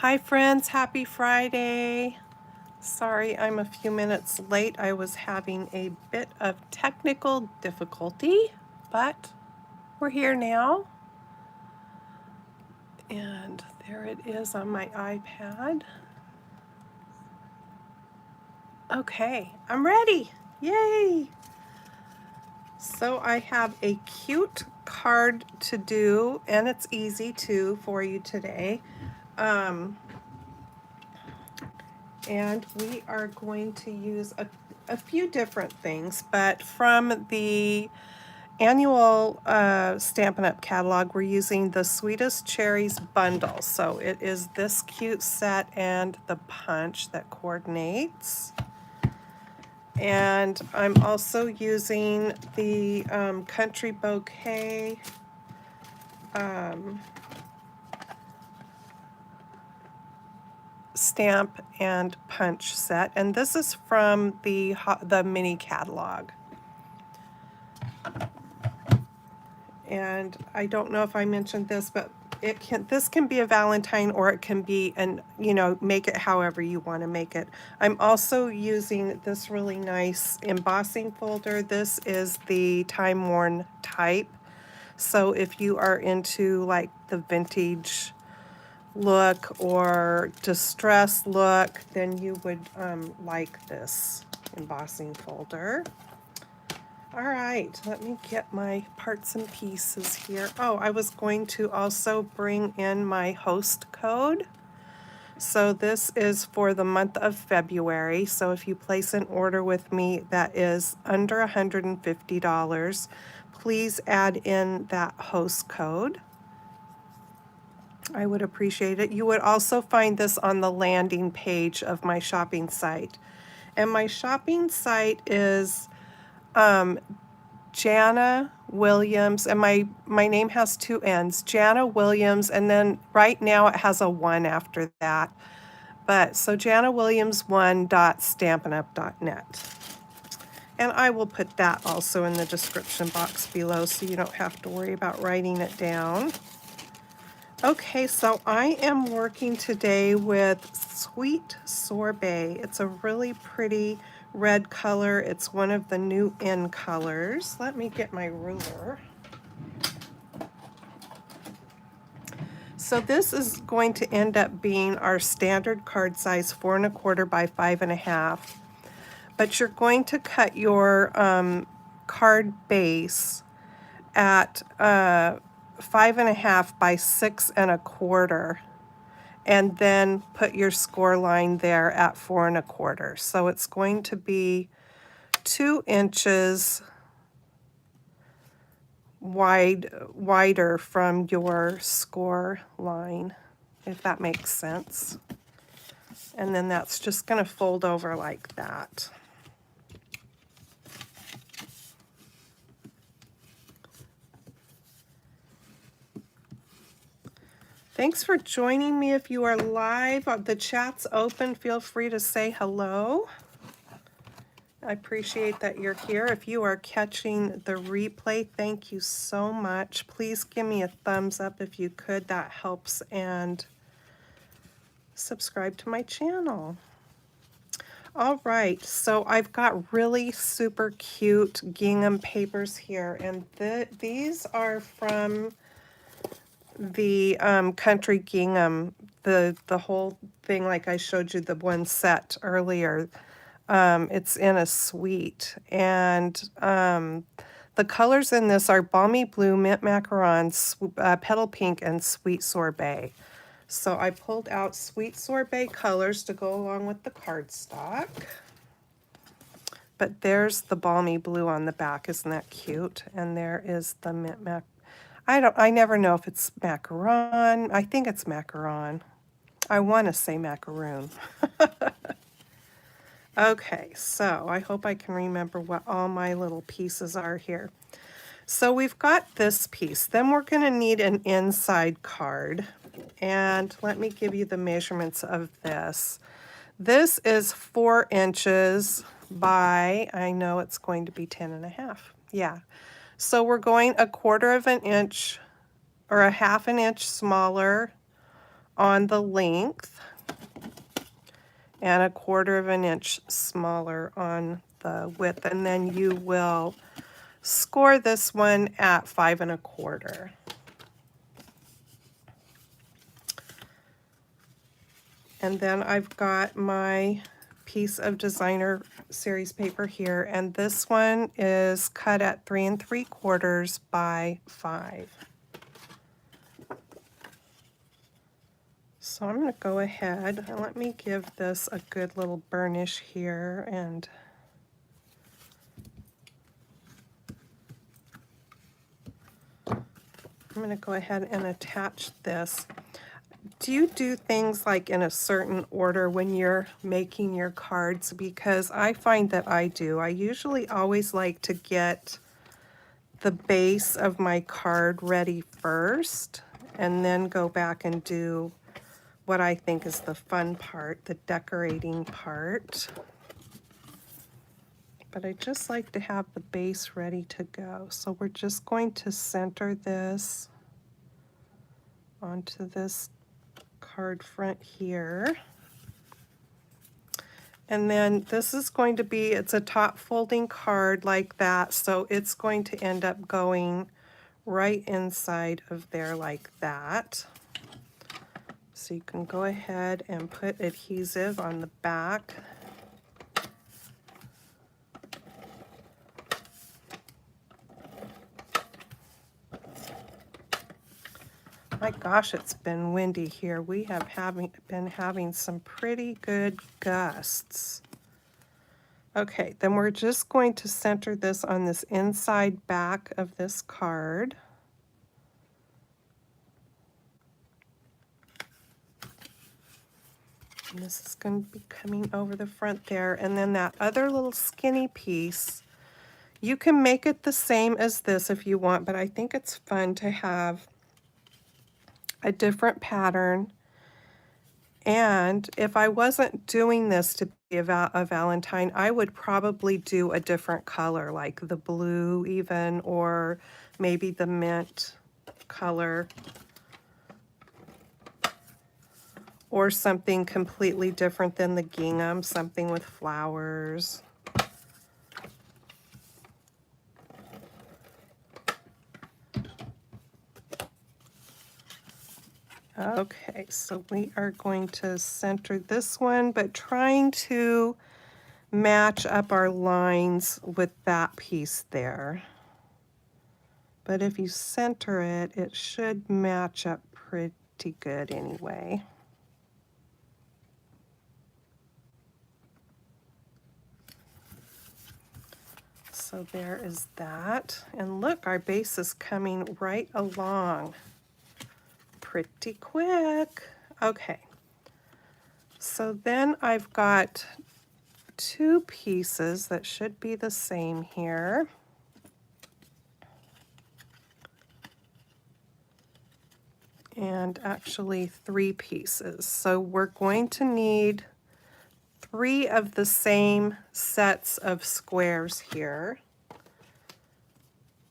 Hi friends, happy Friday. Sorry I'm a few minutes late. I was having a bit of technical difficulty, but we're here now. And there it is on my iPad. Okay, I'm ready. Yay! So I have a cute card to do, and it's easy too for you today. And we are going to use a few different things, but from the annual Stampin' Up! Catalog, we're using the Sweetest Cherries bundle. So it is this cute set and the punch that coordinates. And I'm also using the Country Bouquet stamp and punch set, and this is from the mini catalog. And I don't know if I mentioned this, but this can be a Valentine, or it can be make it however you want to make it. I'm also using this really nice embossing folder. This is the Time Worn type. So if you are into like the vintage look or distress look, then you would like this embossing folder. All right, let me get my parts and pieces here. Oh, I was going to also bring in my host code. So this is for the month of February. So if you place an order with me that is under $150, please add in that host code. I would appreciate it. You would also find this on the landing page of my shopping site. And my shopping site is Jana Williams, and my name has two N's, Jana Williams, and then right now it has a 1 after that. But so janawilliams1.stampinup.net. And I will put that also in the description box below so you don't have to worry about writing it down. Okay, so I am working today with Sweet Sorbet. It's a really pretty red color. It's one of the new in colors. Let me get my ruler. So this is going to end up being our standard card size, 4 1/4 by 5 1/2. But you're going to cut your card base at 5 1/2 by 6 1/4. And then put your score line there at 4 1/4. So it's going to be 2 inches wider from your score line, if that makes sense. And then that's just going to fold over like that. Thanks for joining me. If you are live, the chat's open. Feel free to say hello. I appreciate that you're here. If you are catching the replay, thank you so much. Please give me a thumbs up if you could. That helps. And subscribe to my channel. All right, so I've got really super cute gingham papers here, and these are from the Country Gingham, the whole thing, like I showed you the one set earlier. It's in a suite, and the colors in this are Balmy Blue, Mint Macaron, Petal Pink, and Sweet Sorbet. So I pulled out Sweet Sorbet colors to go along with the cardstock. But there's the Balmy Blue on the back. Isn't that cute? And there is the Mint Mac. I never know if it's macaron. I think it's macaron. I want to say macaroon. Okay, so I hope I can remember what all my little pieces are here. So we've got this piece. Then we're going to need an inside card. And let me give you the measurements of this. This is 4 inches by, I know it's going to be 10 1/2. Yeah. So we're going 1/4 of an inch or a 1/2 inch smaller on the length and 1/4 of an inch smaller on the width, and then you will score this one at 5 1/4. And then I've got my piece of designer series paper here, and this one is cut at 3 3/4 by 5. So I'm going to go ahead and let me give this a good little burnish here, and I'm going to go ahead and attach this. Do you do things like in a certain order when you're making your cards? Because I find that I do. I usually always like to get the base of my card ready first and then go back and do what I think is the fun part, the decorating part. But I just like to have the base ready to go. So we're just going to center this onto this card front here. And then this is going to be, it's a top folding card like that, so it's going to end up going right inside of there like that. So you can go ahead and put adhesive on the back. My gosh, it's been windy here. We have been having some pretty good gusts. Okay, then we're just going to center this on this inside back of this card. And this is going to be coming over the front there. And then that other little skinny piece, you can make it the same as this if you want, but I think it's fun to have a different pattern. And if I wasn't doing this to be a Valentine, I would probably do a different color, like the blue even, or maybe the mint color, or something completely different than the gingham, something with flowers. Okay, so we are going to center this one, but trying to match up our lines with that piece there. But if you center it, it should match up pretty good anyway. So there is that. And look, our base is coming right along pretty quick. Okay, so then I've got 2 pieces that should be the same here. And actually 3 pieces. So we're going to need 3 of the same sets of squares here.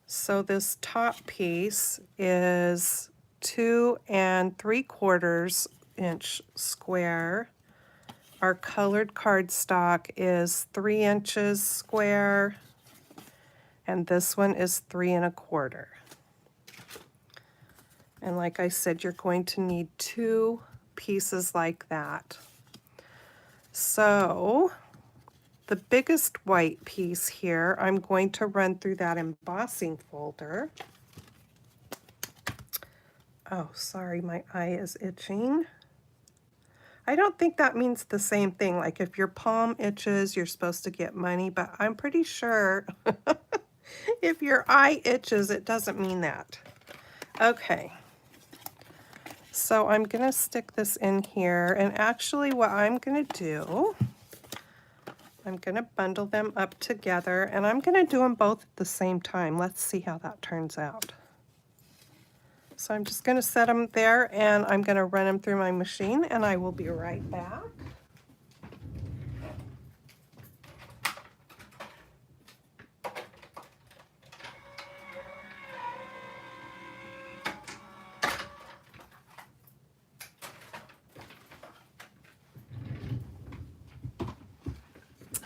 So this top piece is 2 3/4 inch square. Our colored cardstock is 3 inches square, and this one is 3 1/4. And like I said, you're going to need 2 pieces like that. So the biggest white piece here, I'm going to run through that embossing folder. Oh, sorry, my eye is itching. I don't think that means the same thing. Like if your palm itches, you're supposed to get money, but I'm pretty sure if your eye itches, it doesn't mean that. Okay. So I'm going to stick this in here, and actually what I'm going to do, I'm going to bundle them up together, and I'm going to do them both at the same time. Let's see how that turns out. So I'm just going to set them there, and I'm going to run them through my machine, and I will be right back.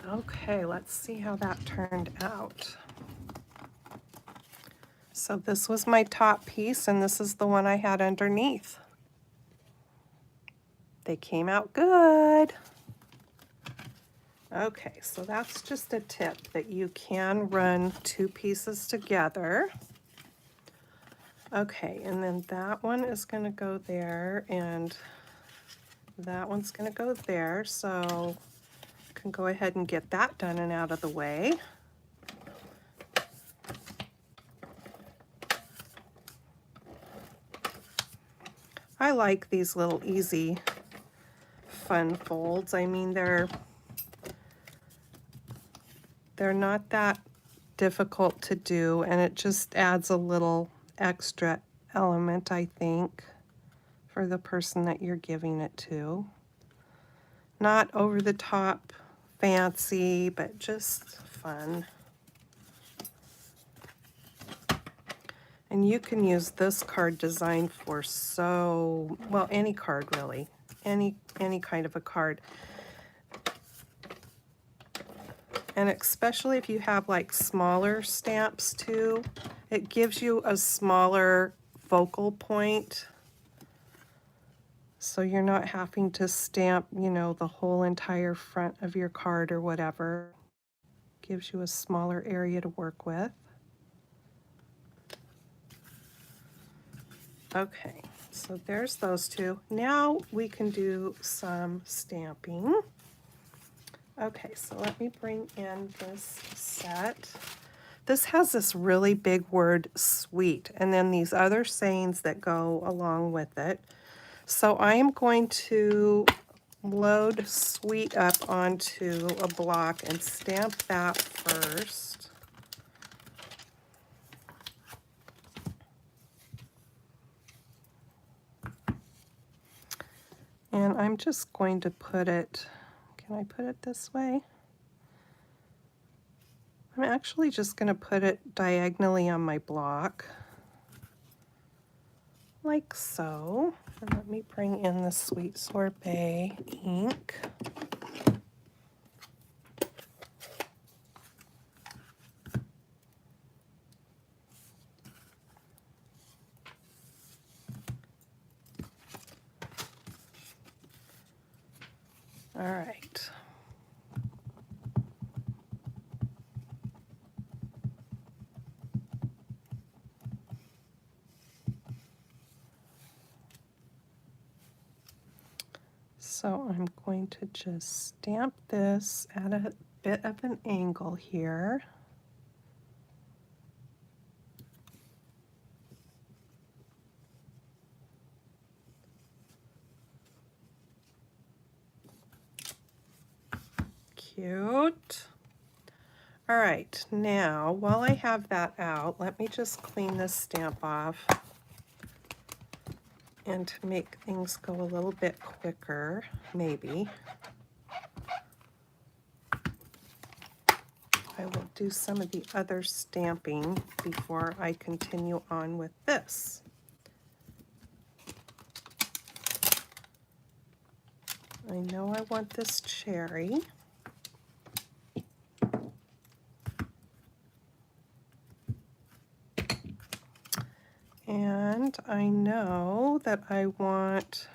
Okay, let's see how that turned out. So this was my top piece, and this is the one I had underneath. They came out good. Okay, so that's just a tip that you can run two pieces together. Okay, and then that one is going to go there, and that one's going to go there, so I can go ahead and get that done and out of the way. I like these little easy, fun folds. I mean, they're not that difficult to do, and it just adds a little extra element, I think, for the person that you're giving it to. Not over the top fancy, but just fun. And you can use this card design for well, any card really, any kind of a card. And especially if you have like smaller stamps too, it gives you a smaller focal point. So you're not having to stamp, you know, the whole entire front of your card or whatever. Gives you a smaller area to work with. Okay, so there's those two. Now we can do some stamping. Okay, so let me bring in this set. This has this really big word, sweet, and then these other sayings that go along with it. So I am going to load sweet up onto a block and stamp that first. And I'm just going to put it, can I put it this way? I'm actually just going to put it diagonally on my block, like so. And let me bring in the Sweet Sorbet ink. All right. So I'm going to just stamp this at a bit of an angle here. Cute. All right, now while I have that out, let me just clean this stamp off. And to make things go a little bit quicker, maybe, I will do some of the other stamping before I continue on with this. I know I want this cherry. And I know that I want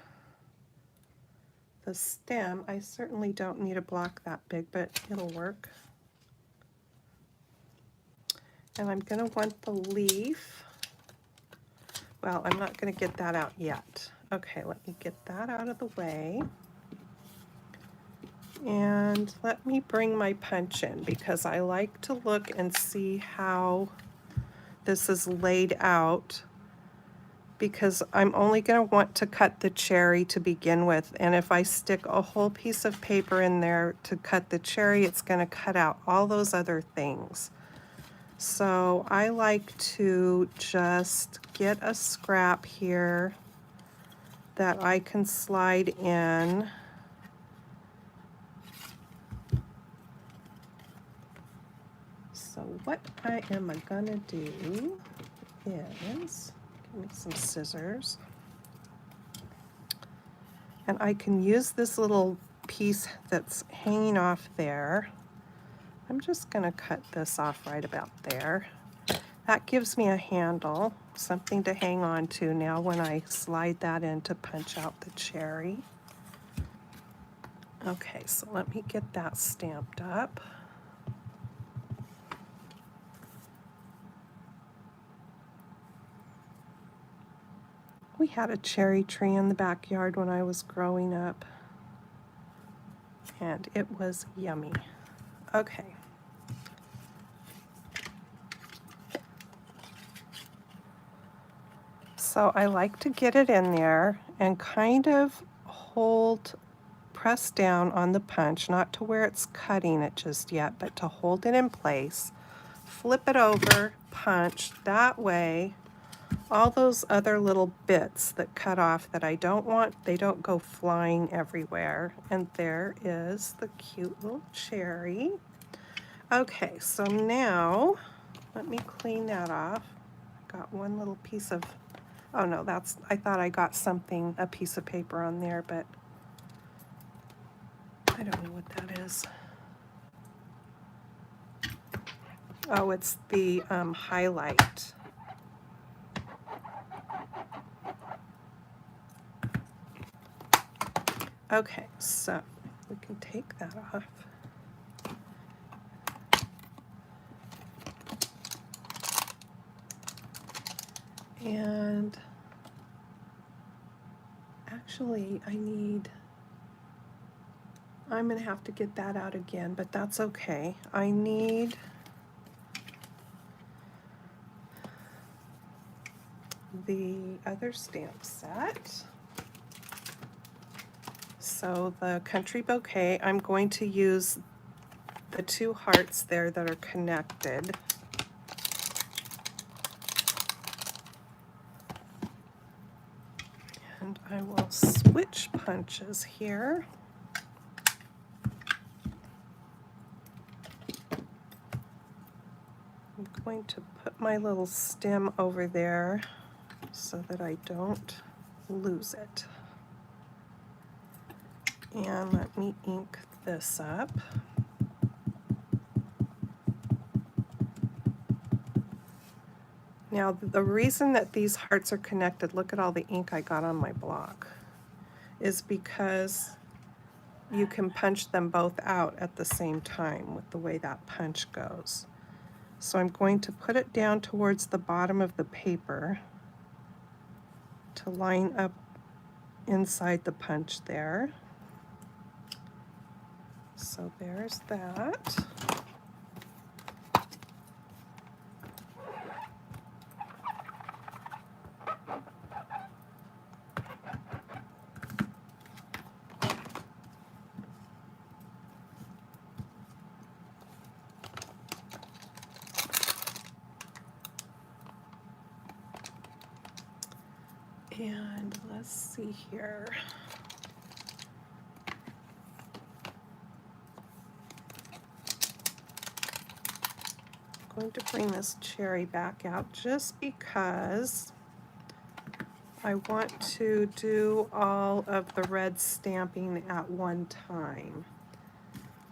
the stem. I certainly don't need a block that big, but it'll work. And I'm going to want the leaf. Well, I'm not going to get that out yet. Okay, let me get that out of the way. And let me bring my punch in because I like to look and see how this is laid out, because I'm only going to want to cut the cherry to begin with, and if I stick a whole piece of paper in there to cut the cherry, it's going to cut out all those other things. So I like to just get a scrap here that I can slide in. So what I am gonna do is, give me some scissors, and I can use this little piece that's hanging off there I'm just going to cut this off right about there. That gives me a handle, something to hang on to now when I slide that in to punch out the cherry. Okay, so let me get that stamped up. We had a cherry tree in the backyard when I was growing up, and it was yummy. Okay. So I like to get it in there and kind of press down on the punch, not to where it's cutting it just yet, but to hold it in place. Flip it over, punch. That way, all those other little bits that cut off that I don't want, they don't go flying everywhere. And there is the cute little cherry. Okay, so now let me clean that off. Got one little piece of, oh no, I thought I got something, a piece of paper on there, but I don't know what that is. Oh, it's the highlight. Okay, so we can take that off. And actually, I'm going to have to get that out again, but that's okay. I need the other stamp set. So the Country Bouquet, I'm going to use the two hearts there that are connected. And I will switch punches here. I'm going to put my little stem over there so that I don't lose it. And let me ink this up. Now, the reason that these hearts are connected, look at all the ink I got on my block, is because you can punch them both out at the same time with the way that punch goes. So I'm going to put it down towards the bottom of the paper to line up inside the punch there. So there's that. And let's see here. I'm going to bring this cherry back out just because I want to do all of the red stamping at one time.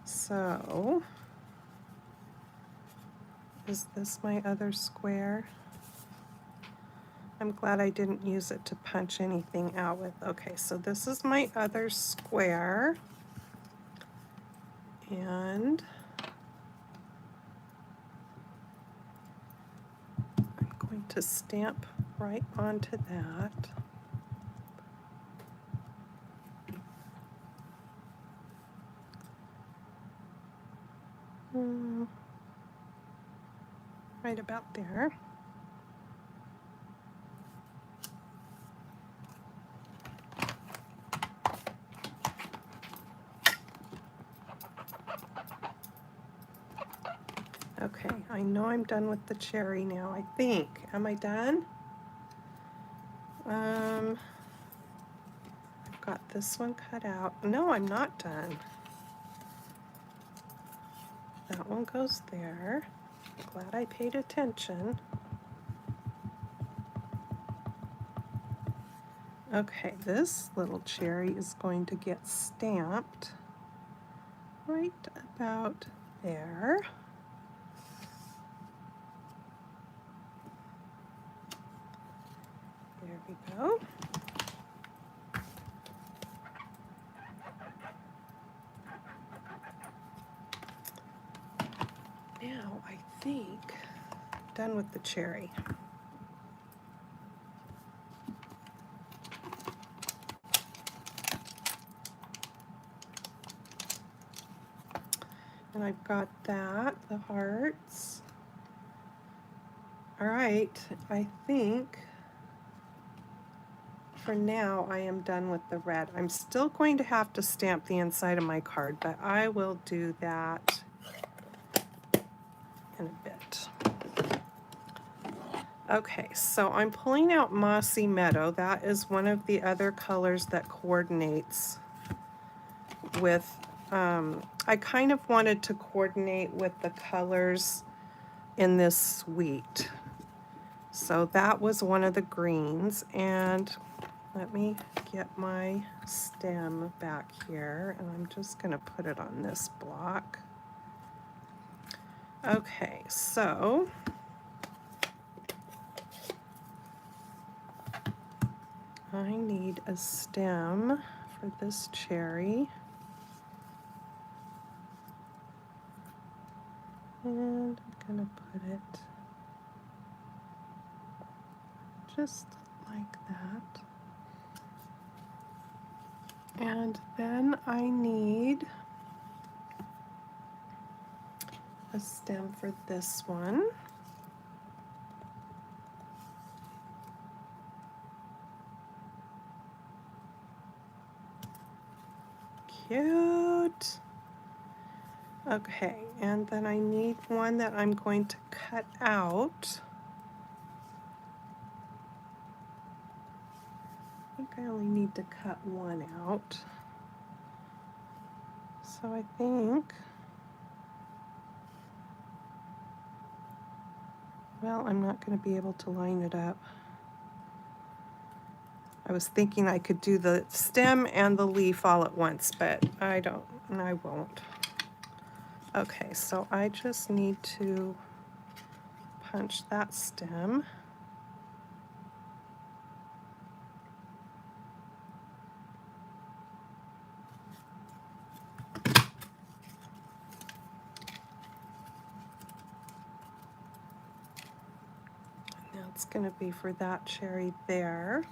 So, is this my other square? I'm glad I didn't use it to punch anything out with. Okay, so this is my other square. And I'm going to stamp right onto that. Right about there. Okay, I know I'm done with the cherry now, I think. Am I done? I've got this one cut out. No, I'm not done. That one goes there. Glad I paid attention. Okay, this little cherry is going to get stamped right about there. There we go. Now I think I'm done with the cherry. And I've got that, the hearts. All right, I think for now I am done with the red. I'm still going to have to stamp the inside of my card, but I will do that in a bit. Okay, so I'm pulling out Mossy Meadow. That is one of the other colors that coordinates with, I kind of wanted to coordinate with the colors in this suite. So that was one of the greens, and let me get my stem back here, and I'm just going to put it on this block. Okay, so I need a stem for this cherry. And I'm going to put it just like that. And then I need a stem for this one. Cute. Okay, and then I need one that I'm going to cut out. I think I only need to cut one out. So I think, well, I'm not going to be able to line it up. I was thinking I could do the stem and the leaf all at once, but I don't, and I won't. Okay, so I just need to punch that stem. Now it's going to be for that cherry there.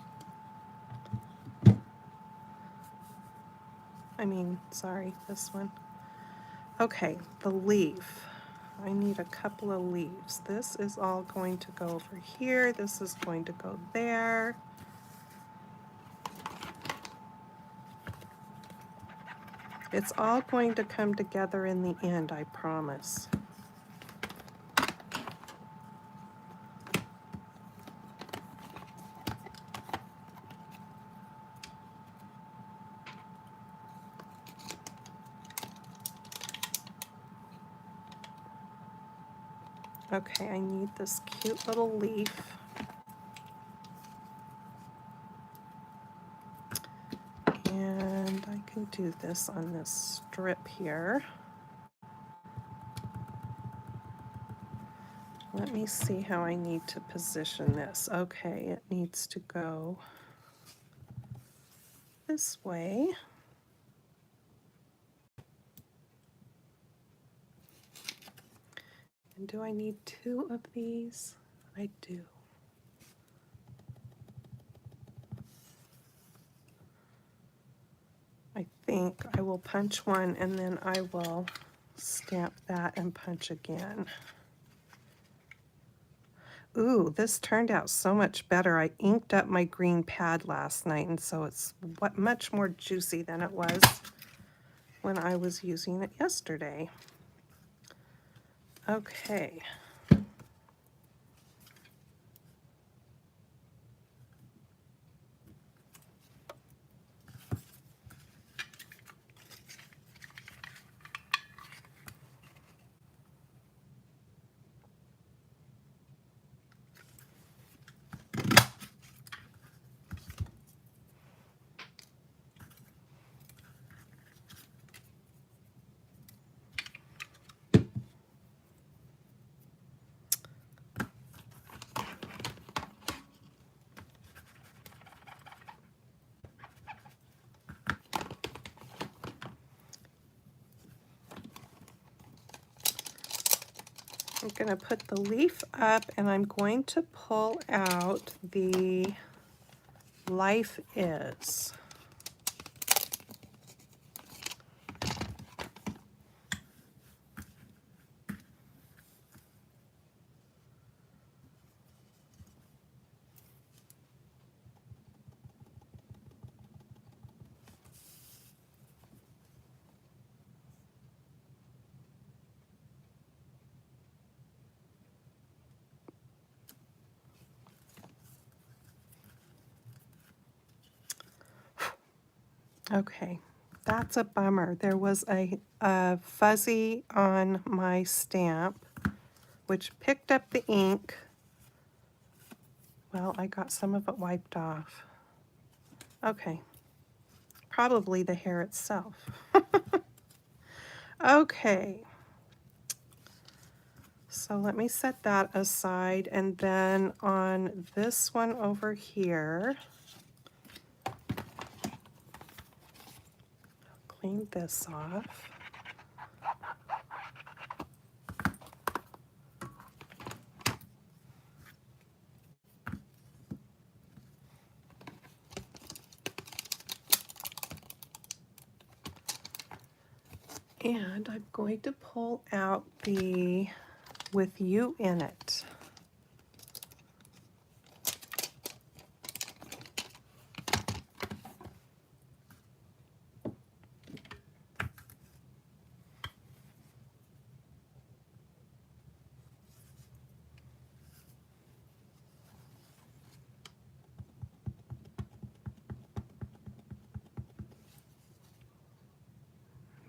Sorry, this one. Okay, the leaf. I need a couple of leaves. This is all going to go over here. This is going to go there. It's all going to come together in the end, I promise. Okay, I need this cute little leaf. And I can do this on this strip here. Let me see how I need to position this. Okay, it needs to go this way. And do I need two of these? I do. I think I will punch one and then I will stamp that and punch again. Ooh, this turned out so much better. I inked up my green pad last night, and so it's much more juicy than it was when I was using it yesterday. Okay. going to put the leaf up, and I'm going to pull out the Life Is. Okay, that's a bummer. There was a fuzzy on my stamp, which picked up the ink. Well, I got some of it wiped off. Okay, probably the hair itself. Okay, so let me set that aside, and then on this one over here, clean this off. And I'm going to pull out the With You in It.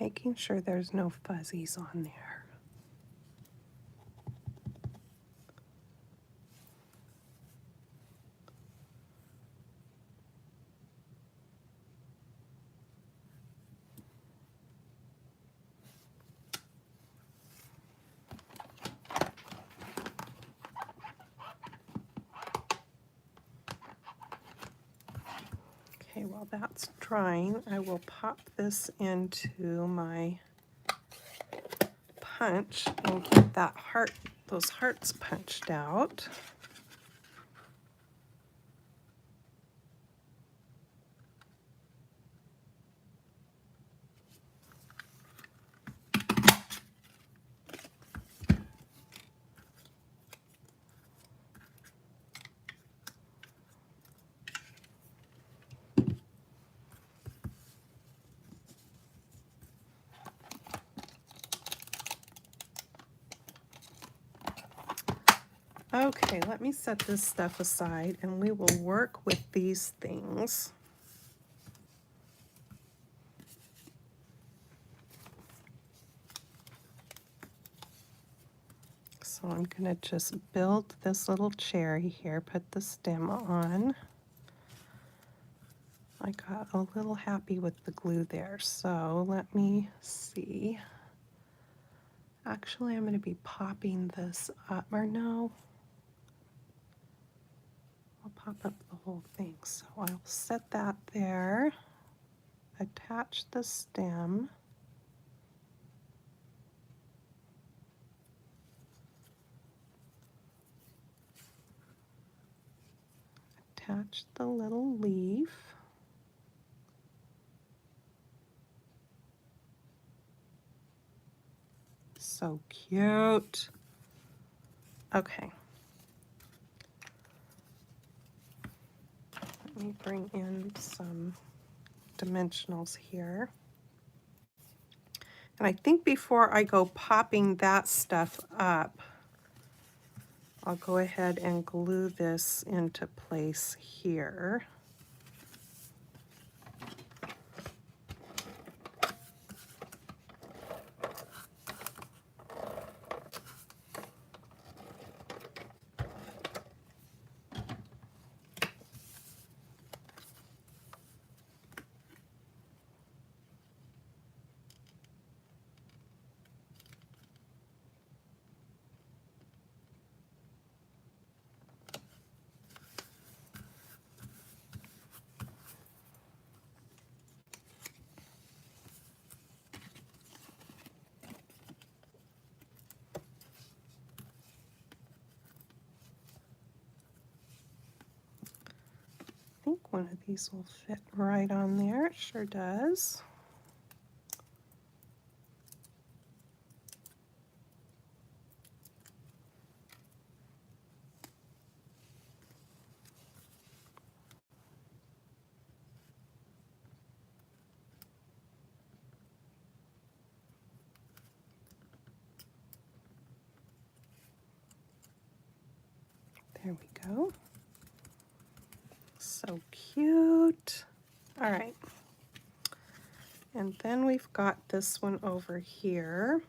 Making sure there's no fuzzies on there. Okay, while that's drying, I will pop this into my punch and get that heart, those hearts punched out. Okay, let me set this stuff aside and we will work with these things. So I'm going to just build this little cherry here, put the stem on. I got a little happy with the glue there, so let me see. Actually, I'm going to be popping this up, or no, I'll pop up the whole thing. So I'll set that there, attach the stem, attach the little leaf. So cute. Okay. Let me bring in some dimensionals here. And I think before I go popping that stuff up, I'll go ahead and glue this into place here. think one of these will fit right on there. It sure does. There we go. So cute. All right. And then we've got this one over here.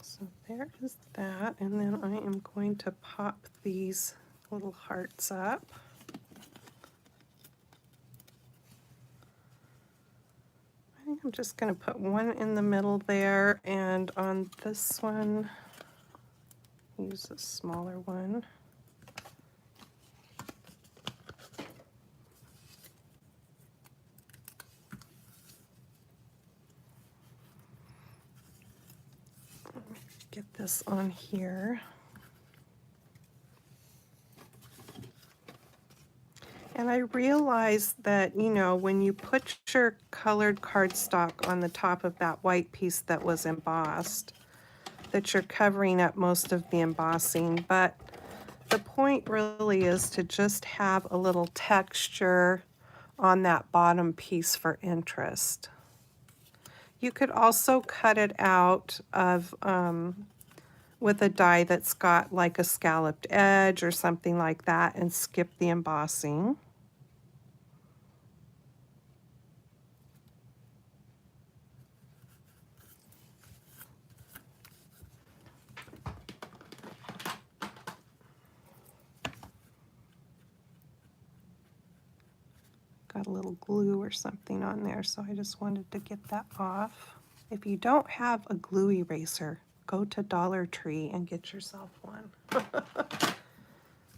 So there is that, and then I am going to pop these little hearts up. I think I'm just going to put one in the middle there, and on this one, use a smaller one. Get this on here. And I realized that, you know, when you put your colored cardstock on the top of that white piece that was embossed, that you're covering up most of the embossing, but the point really is to just have a little texture on that bottom piece for interest. You could also cut it out of with a die that's got like a scalloped edge or something like that and skip the embossing. Got a little glue or something on there, so I just wanted to get that off. If you don't have a glue eraser, go to Dollar Tree and get yourself one.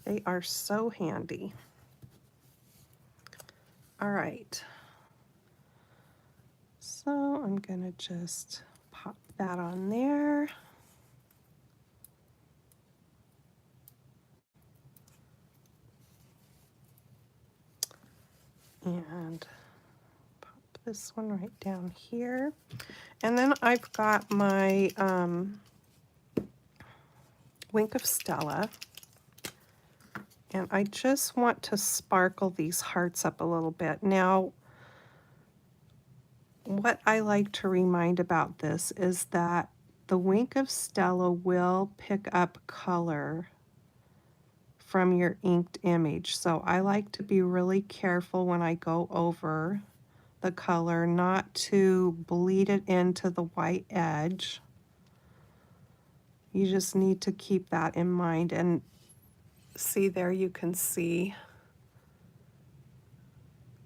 They are so handy. All right. So I'm gonna just pop that on there. And pop this one right down here. And then I've got my Wink of Stella. And I just want to sparkle these hearts up a little bit. Now, what I like to remind about this is that the Wink of Stella will pick up color from your inked image. So I like to be really careful when I go over the color not to bleed it into the white edge. You just need to keep that in mind. And see there, you can see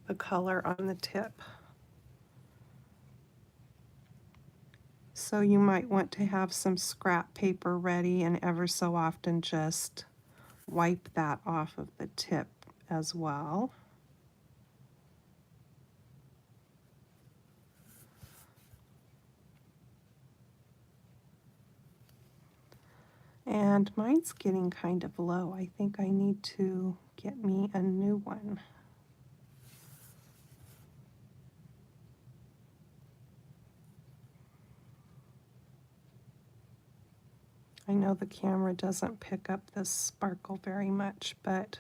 the color on the tip. So you might want to have some scrap paper ready and ever so often just wipe that off of the tip as well. And mine's getting kind of low. I think I need to get me a new one. I know the camera doesn't pick up this sparkle very much, but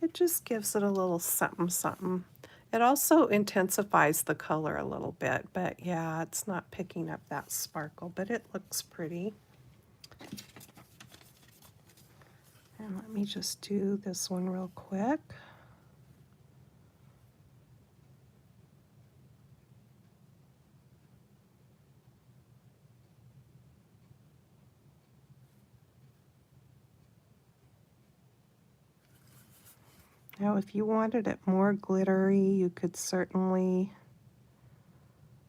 it just gives it a little something something. It also intensifies the color a little bit, but yeah, it's not picking up that sparkle, but it looks pretty. And let me just do this one real quick. Now, if you wanted it more glittery, you could certainly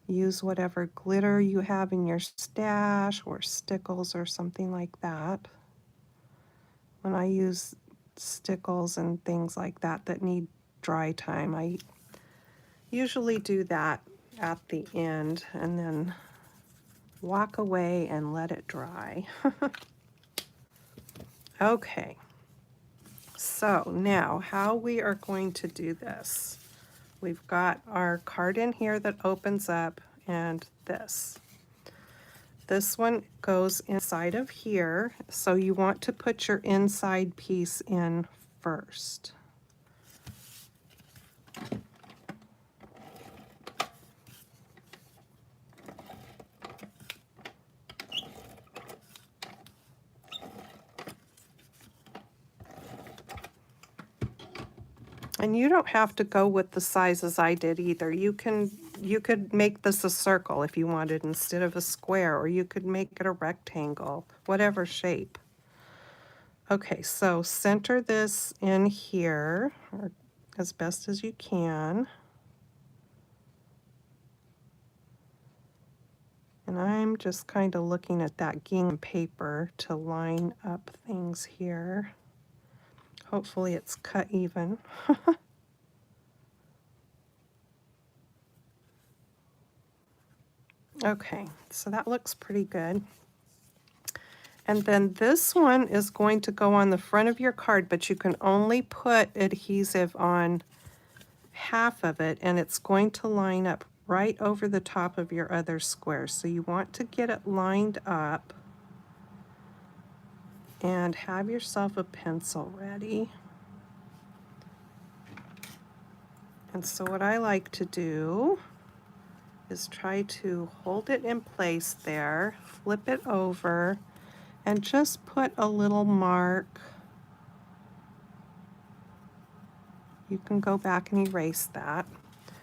use whatever glitter you have in your stash or stickles or something like that. When I use stickles and things like that that need dry time, I usually do that at the end and then walk away and let it dry. Okay, so now how we are going to do this. We've got our card in here that opens up, and this. This one goes inside of here, so you want to put your inside piece in first. And you don't have to go with the sizes I did either. You could make this a circle if you wanted instead of a square, or you could make it a rectangle, whatever shape. Okay, so center this in here, or as best as you can. And I'm just kind of looking at that gingham paper to line up things here. Hopefully it's cut even. Okay, so that looks pretty good. And then this one is going to go on the front of your card, but you can only put adhesive on half of it, and it's going to line up right over the top of your other square. So you want to get it lined up and have yourself a pencil ready. And so what I like to do is try to hold it in place there, flip it over, and just put a little mark. You can go back and erase that.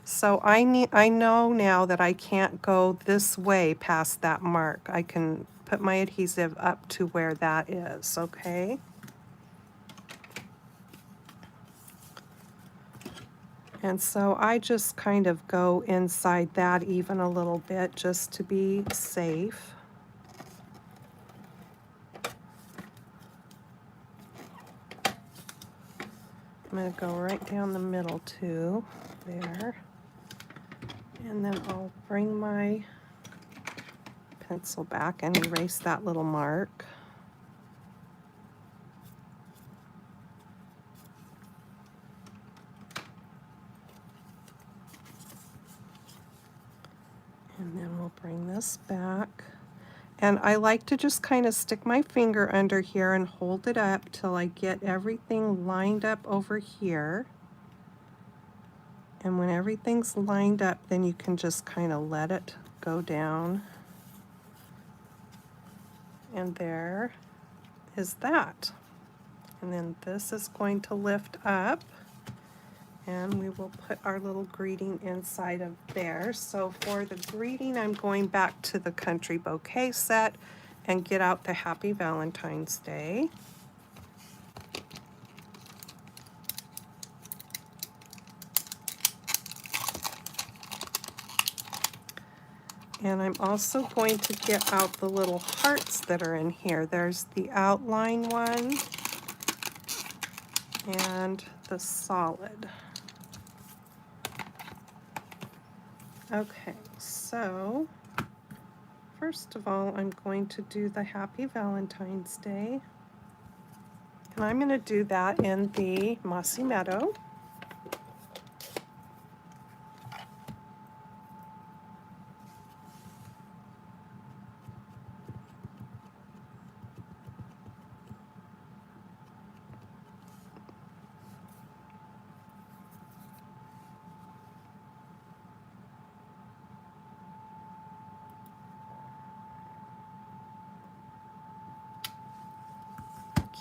So I know now that I can't go this way past that mark. I can put my adhesive up to where that is, okay? And so I just kind of go inside that even a little bit just to be safe. I'm going to go right down the middle too, there. And then I'll bring my pencil back and erase that little mark. And then we'll bring this back. And I like to just kind of stick my finger under here and hold it up till I get everything lined up over here. And when everything's lined up, then you can just kind of let it go down. And there is that. And then this is going to lift up. And we will put our little greeting inside of there. So for the greeting, I'm going back to the Country Bouquet set and get out the Happy Valentine's Day. And I'm also going to get out the little hearts that are in here. There's the outline one and the solid. Okay, so first of all, I'm going to do the Happy Valentine's Day. And I'm going to do that in the Mossy Meadow.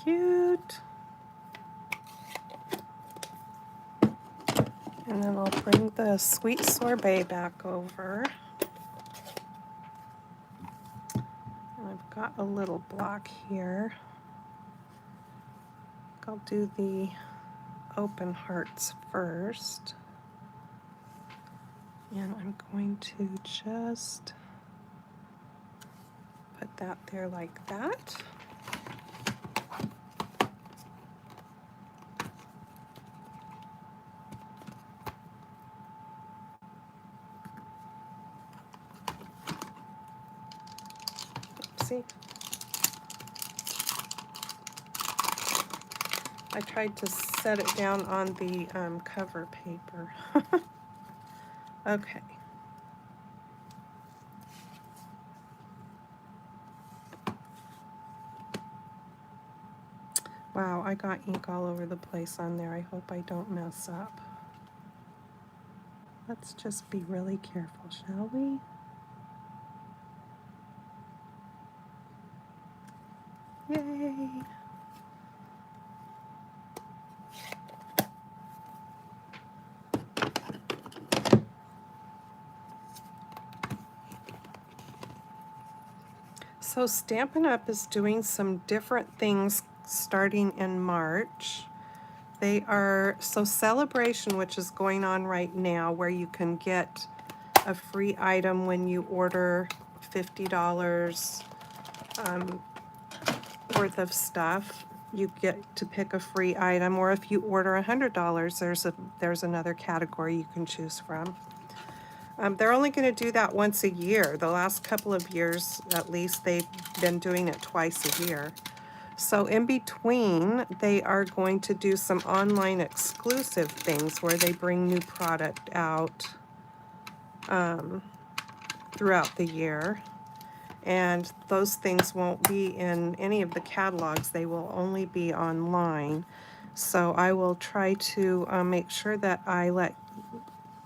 Cute. And then I'll bring the sweet sorbet back over. And I've got a little block here. I'll do the open hearts first. And I'm going to just put that there like that. See? I tried to set it down on the cover paper. Okay. Wow, I got ink all over the place on there. I hope I don't mess up. Let's just be really careful, shall we? Yay! So Stampin' Up! Is doing some different things starting in March. They are, so Celebration, which is going on right now, where you can get a free item when you order $50 worth of stuff. You get to pick a free item, or if you order $100, there's another category you can choose from. They're only going to do that once a year. The last couple of years, at least, they've been doing it twice a year. So in between, they are going to do some online exclusive things where they bring new product out throughout the year. And those things won't be in any of the catalogs. They will only be online. So I will try to make sure that I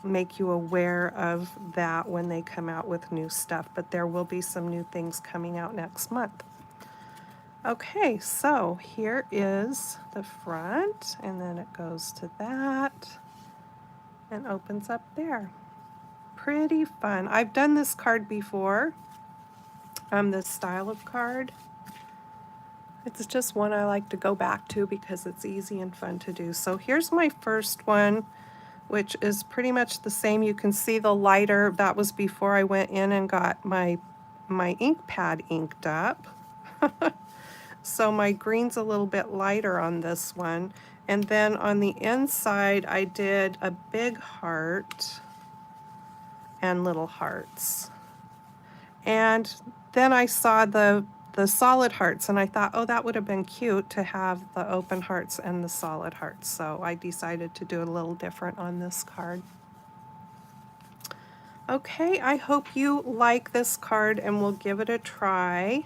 make you aware of that when they come out with new stuff. But there will be some new things coming out next month. Okay, so here is the front, and then it goes to that and opens up there. Pretty fun. I've done this card before, this style of card. It's just one I like to go back to because it's easy and fun to do. So here's my first one, which is pretty much the same. You can see the lighter, that was before I went in and got my ink pad inked up. So my green's a little bit lighter on this one. And then on the inside, I did a big heart and little hearts. And then I saw the solid hearts, and I thought, oh, that would have been cute to have the open hearts and the solid hearts. So I decided to do it a little different on this card. Okay, I hope you like this card and will give it a try.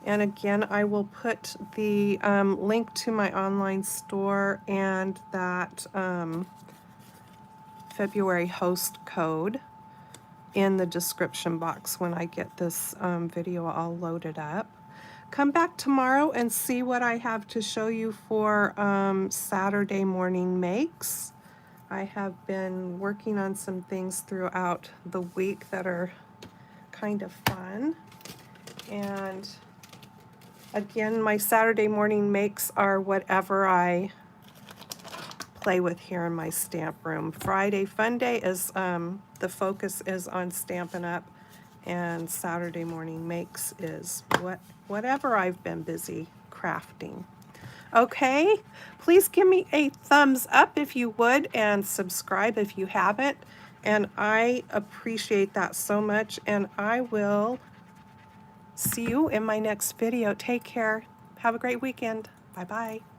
And again, I will put the link to my online store and that February host code in the description box when I get this video all loaded up. Come back tomorrow and see what I have to show you for Saturday morning makes. I have been working on some things throughout the week that are kind of fun. And again, my Saturday morning makes are whatever I play with here in my stamp room. Friday Funday is, the focus is on Stampin' Up, and Saturday morning makes is whatever I've been busy crafting. Okay, please give me a thumbs up if you would, and subscribe if you haven't. And I appreciate that so much, and I will see you in my next video. Take care. Have a great weekend. Bye-bye.